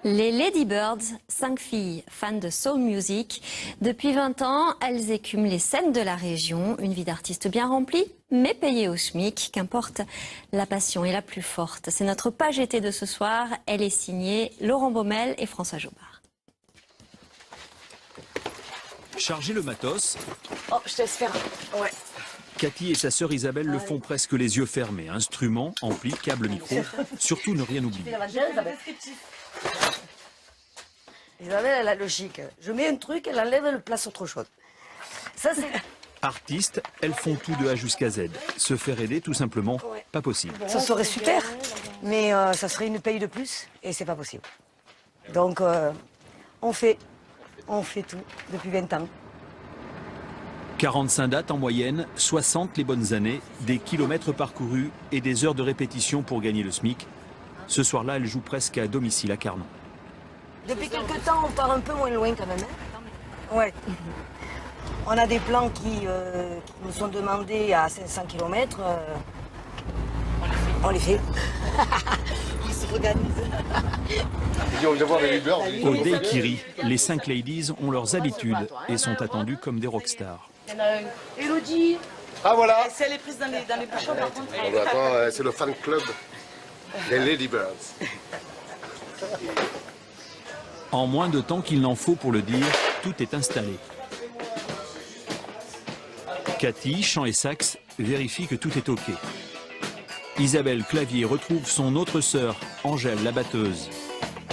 Les Ladybirds, 5 filles fans de soul music. Depuis 20 ans, elles écument les scènes de la région. Une vie d'artiste bien remplie, mais payée au SMIC. Qu'importe, la passion est la plus forte. C'est notre page été de ce soir. Elle est signée Laurent Baumel et François Jobard. Charger le matos. Oh, je te laisse faire. Ouais. Cathy et sa sœur Isabelle le font presque les yeux fermés. Instruments, ampli, câble, micro. Surtout ne rien oublier. Isabelle, elle a le chic. Je mets un truc, elle enlève, elle place autre chose. Ça, c'est... Artistes, elles font tout de A jusqu'à Z. Se faire aider, tout simplement, pas possible. Ça serait super, mais ça serait une paye de plus et c'est pas possible. Donc, on fait tout depuis 20 ans. 45 dates en moyenne, 60 les bonnes années, des kilomètres parcourus et des heures de répétition pour gagner le SMIC. Ce soir-là, elle joue presque à domicile à Carnon. Depuis quelques temps, on part un peu moins loin quand même. Hein. Ouais. On a des plans qui nous sont demandés à 500 km. On les fait. On se organise. On vient voir les Ladybirds. Au Day qui rit, les 5 ladies ont leurs habitudes et sont attendues comme des rockstars. Il y en a une. Elodie. Ah voilà. Si elle est prise dans les bouchons, par contre. Ah, bah, attends, c'est le fan club des Ladybirds. En moins de temps qu'il n'en faut pour le dire, tout est installé. Cathy, chant et sax, vérifie que tout est OK. Isabelle, clavier, retrouve son autre sœur, Angèle, la batteuse.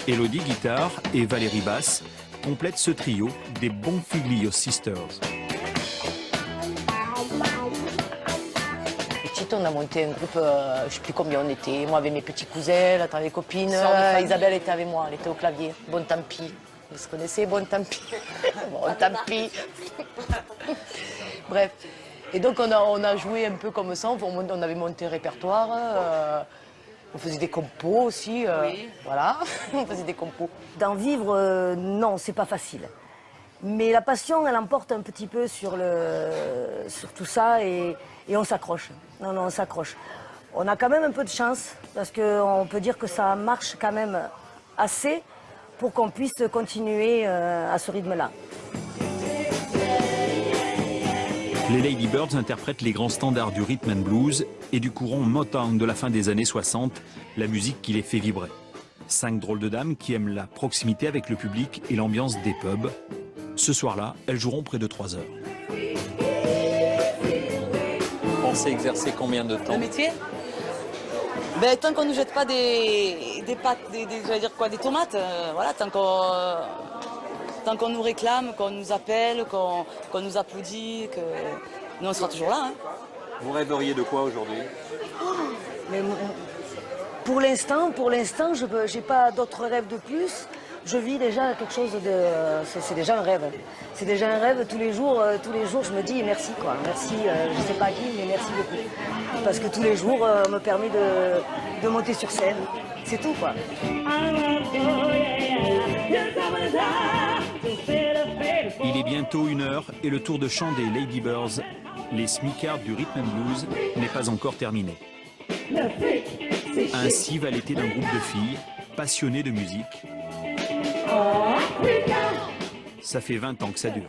Elodie, guitare et Valérie, basse, complètent ce trio des Bonfiglio Sisters. Petite, on a monté un groupe, je ne sais plus combien on était. Moi avec mes petits cousins, là, avec mes copines. Isabelle était avec moi, elle était au clavier. Bon tant pis. Vous se connaissez, bon tant pis. Bon tant pis. Bref. Et donc on a joué un peu comme ça, on avait monté un répertoire, on faisait des compos aussi, oui. Voilà, on faisait des compos. D'en vivre, non, c'est pas facile. Mais la passion, elle emporte un petit peu sur tout ça et on s'accroche. Non, on s'accroche. On a quand même un peu de chance parce qu'on peut dire que ça marche quand même assez pour qu'on puisse continuer à ce rythme-là. Les Ladybirds interprètent les grands standards du rhythm and blues et du courant Motown de la fin des années 60, la musique qui les fait vibrer. 5 drôles de dames qui aiment la proximité avec le public et l'ambiance des pubs. Ce soir-là, elles joueront près de 3 heures. Vous pensez exercer combien de temps? Le métier? Ben, tant qu'on ne nous jette pas des pâtes, j'allais dire quoi, des tomates, voilà, tant qu'on nous réclame, qu'on nous appelle, qu'on nous applaudit, que nous on sera toujours là. Hein. Vous rêveriez de quoi aujourd'hui? Pour l'instant, je n'ai pas d'autres rêves de plus. Je vis déjà quelque chose de... C'est déjà un rêve. C'est déjà un rêve. Tous les jours, je me dis merci, quoi. Merci, je ne sais pas à qui, mais merci beaucoup. Parce que tous les jours, me permet de monter sur scène. C'est tout, quoi. Il est bientôt 1h et le tour de chant des Ladybirds, les smicards du rhythm and blues, n'est pas encore terminé. Ainsi va l'été d'un groupe de filles passionnées de musique. Ça fait 20 ans que ça dure.